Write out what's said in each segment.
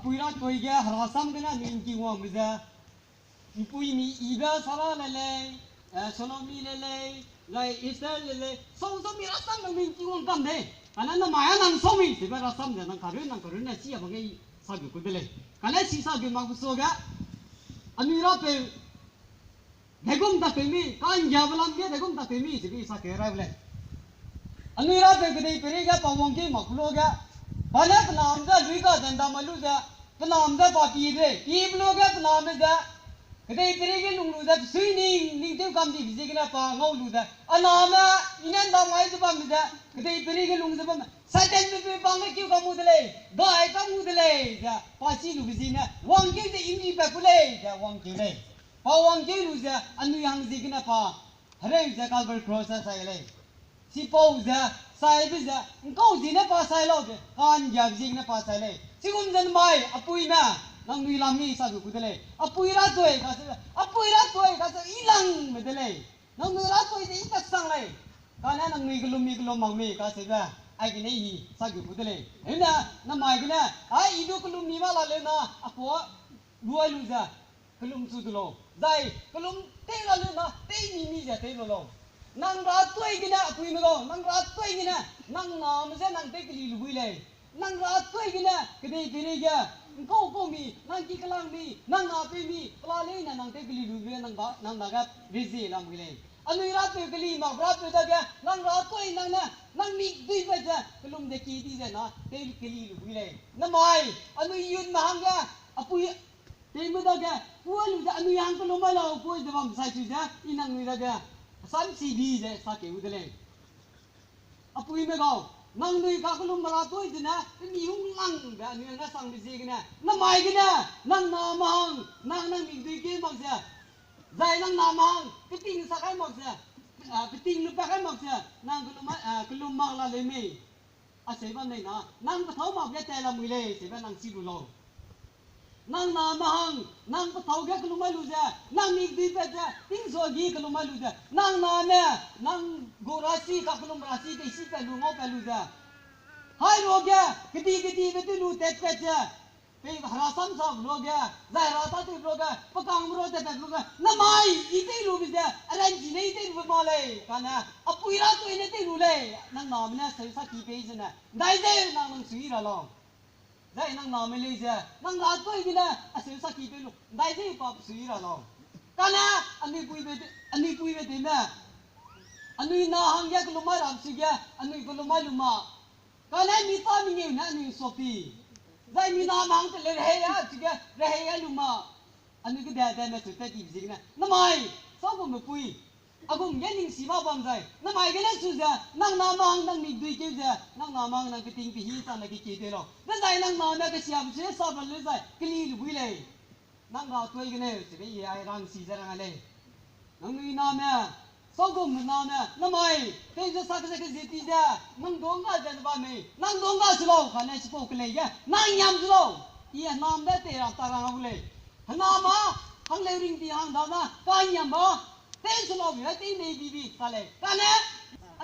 ปุยรัดตัวแกหาซ้ำกันนะนี่จริงว่ามิจะปุยมีอีเบสาระเลยโซโลมีเลยเลยอิสราเอลเลยส่งมีรัฐซ้ำกันนี่จริงว่ากันเด้อันนั้นมาอย่างนั้นส่งมีสิบรัฐซ้ำเนี่ยนั่งการุณน่ะชี้บางไอ้สักอยู่คนเดียวกันเลยชี้สักอยู่มากุศลกะอันนี้เราเป็นเด็กคนตัดมีการยาวลำเดียเด็กคนตัดมีสิบสักเท่าไรเลยอันนี้เราเป็นคนที่กะปาวงกี้มาคุโลกะพอแล้วพนามจะลุยก็เดินตามมาลุจะพนามจะปาปีเร่ปีบลูกะพนามจะก็ได้ไปเรียนลุงลุจะสุยนิ่งเท่าคำที่พิเศษนะปาเงาลุจะอันนั้นอินันดามายจะปามิจะก็ได้ไปเรียนลุงจะปาสัตย์เต็มไปบังไม่คิวคำมุดเลยได้คำมุดเลยจะภาษีลุพิเศษนะวังกี้จะอินดีไปเลยจะวังกี้เลยพอวังกี้ลุจะอันนี้ยังสิกนะปาเฮ้ยจะการเป็น process อะไรเลยสิปาวจะสายไปจะก็จีน่าภาษาเราจะการยากจีน่าภาษาเลยสิ่งนั้นไม่อปุยนะนั่งดูลามีสักกุดเลยอปุยรัตวยก็จะอีหลังไม่ได้เลยนั่งดูรัตวยจะอีตัดสังเลยการนั้นนั่งมีกลุ่มมังมีก็จะแบบไอ้กินไอ้สักกุดเลยเห็นนะนั่นหมายถึงนะไอ้อีดูกลุ่มนี้มาละเลยนะอปัวรวยลุจะกลุ่มสุดโลใจกลุ่มเท่ละเลยนะเท่มีจะเท่โลนั่งรัตวยกินนะปุยไม่ก็นั่งรัตวยกินนะนั่งน้ำจะนั่งเตะกลีลุยเลยนั่งรัตวยกินนะก็ได้ไปเรียกก็มีนั่งกิกลังมีนั่งนาไปมีปลาเลยนะนั่งเตะกลีลุยนั่งนักริซีลำกิเลยอันนี้รัตวยกลีมารัตวยจะแกนั่งรัตวยนั่งมีดุยไปจะกลุ่มเด็กกี่ที่จะนะเตะกลีลุยเลยนั่นหมายอันนี้ยืนมาหังแกอปุยเตะไม่ได้แกพูดจะอันนี้ยังกลุ่มไม่เราพูดจะว่าไม่ใช่จุดจะอีนั่งไม่ได้แกสันสีดีจะสักเกี่ยวกับเลยอปุยไม่ก็นั่งดูข้ากลุ่มมาลาตัวอีกนะมีหุ่นนั่งแบบนี้ก็สั่งไปสิกันนะนั่งไม่กันนะนั่งน้ำมังนั่งมีดูกี่มังเสียใจนั่งน้ำมังไปติ้งสักไอ้มังเสียไปติ้งลูกไปไอ้มังเสียนั่งกลุ่มมังลาเลยไม่อาศัยบ้านไหนนะนั่งกระเท้ามังแค่แต่ละมือเลยเสียบ้านนั่งซีบุโลนั่งน้ำมังนั่งกระเท้าแค่กลุ่มไม่รู้เสียนั่งมีดูไปเสียติ้งโซกีกลุ่มไม่รู้เสียนั่งน้ำเนี่ยนั่งกูราศีข้ากลุ่มราศีไปสิไปรู้งอไปรู้เสียहाय लोग क्या किती लू तेज पेच पे हरासम सब लोग क्या जाहिराता तो लोग क्या पकांग मरोते तक लोग न माई इते लू भी क्या अरेंज नहीं इते लू माले काना अब पूरा तो इन्हें ते लू ले नंग नाम ने सही सा की पेज ने दाई दे नंग सुई रहा दाई नंग नाम ले जा नंग रात को ही ना सही सा की पे लू दाई दे पाप सुई रहा काना अन्नी पुई में देना अन्नी ना हंग या कलुमा राम सी क्या अन्नी कलुमा Luma karena mita minyak nak ni sopi, zai mina mang tu leher juga leher luma, anu tu dah macam tu tadi begini. Namai, siapa mempui? Aku mungkin ning siapa bang zai. Namai kena susah, nang namang nang migdui kerja, nang namang nang keting pihi sana kiki lo. Dan zai nang nama kesiap saya siapa le zai keli lebih le. Nang rat tu kena sebagai ai rang si jarang le. Nang ni nama. Sogum nama, namai, kerja sakit zeti je, nang dongga je nampak ni, nang dongga slow, kerana sepuluh kali je, nang nyam slow, iya nam dah terang tarang boleh, nama, hang lering di hang dana, kan nyam bah, ter slow ni, ter ni bibi kale, kerana,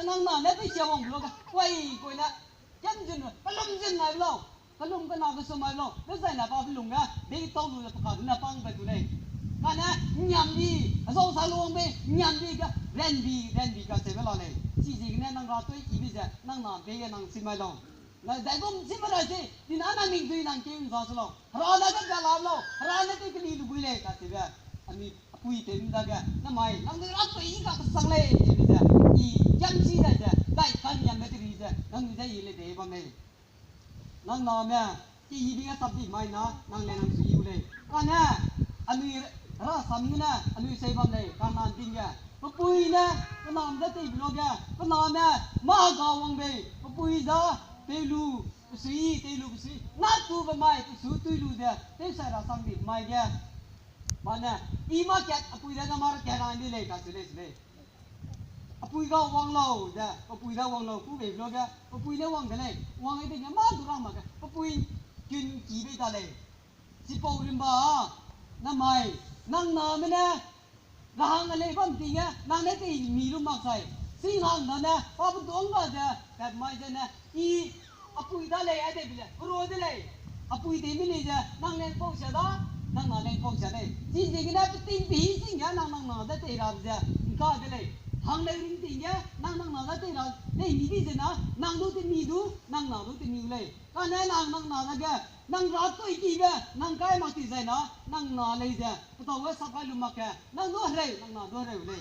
nang nama tu siapa orang belum, koi nak, jam jen, belum jen nak belum, belum kena kesemai belum, besar nak apa belum ya, dia tahu tu apa, nak pang betul ni. Karena nyambi, asal salong be nyambi ke renbi ke sebelum ni. Sisi ni nang ratu ibu je, nang be nang simalong. Nah, jago simalong je, di mana minggu nang kau sahaja. Harana ke galau lo, harana ke keli lubu le ke sebab. Ami apui tem daga, namai nang ratu ini ke kesang le ibu je. I jam si je, дай kan yang metri je, nang je ile deh bang nang nama, ibu ke sabdi mai na, nang le nang suyu le. Karena ami rasamnya, anu saya bandai, kanan tinggal. Pupui na, kenam dah tiap loga, kenam na, mahagawang be, pupui dah, telu, sui, nak tu bermai, tu lu dah, tu saya rasam di, mai dia, mana, ima kiat, pupui dah kamar kiaran di le, kasules le. Pupui kau wang lau, dah, pupui dah wang lau, pupui loga, pupui dah wang le, wang itu ni mah durang makan, pupui kun kibe dah le, si pau rimba, namai. Nang nama na, rahang alai bam tiga, nang na ti milu maksai. Sing hang na, apa dong ba je, kat mai je na, I apu ida le ada bila, bro de le. အပူတီမနေကြနန်းလည်းပေါ့ချတာနန်းလည်းပေါ့ချတယ်ဒီစီကလည်းတင်းပြီးစင်ရနန်းတဲ့တေရာကြကားတယ်ဟန်လည်းတင်းတင်းရနန်းတဲ့တေရာနေမိပြီးစနာနန်းတို့တင်မီတို့နန်းတို့တင်မီလေကနန်းတဲ့ကနန်းရာတွေ့ကြည့်ပဲနန်းကိုင်းမတိစနာနန်းလေးကြတော့ဝဲစဖိုင်လူမကနန်းတို့ရဲနန်းတို့ရဲလေ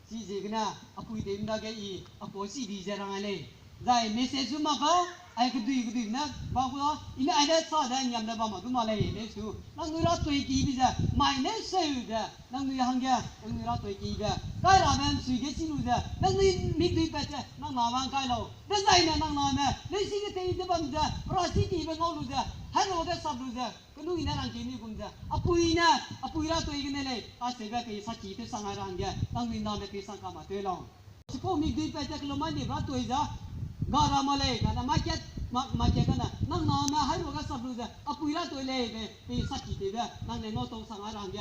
စီစီကနာအပူတီမကကြီးအပေါ်စီဒီကြရငါလေဇိုင်မေဆေစုမကောไอ้กระดูนะบอกว่าอินไอ้เด็กสอดได้ยามได้บ้างมาดูมาเลยเนี่ยสูนั่งดูเราตัวกีบิจ้ะไม่เนี่ยเสียอยู่จ้ะนั่งดูยังไงนั่งดูเราตัวกีบิใกล้เราเป็นสุกี้ชิลูจ้ะนั่งดูมีดูไปจ้ะนั่งมาวันใกล้เราเด็กใจเนี่ยนั่งมาเนี่ยเด็กสิ่งที่เต็มที่บ้านจ้ะรอสิ่งที่เป็นเขาลูจ้ะให้เราได้สับลูจ้ะก็นู่นนี่นั่งกินนี่คุณจ้ะอปุยเราตัวกีเนี่ยเลยอาเสียแบบที่สักกี่ที่สังหารางจ้ะนั่งดูน้ำที่สังขามาตัวเราสกุลมีดูไปจ้ะก็ลมันนี่เราตัวจ้ะgara malay kana market kana nang na hai roga sablu ja apuira toile be pe sakki de ba nang ne no tong sangarang ja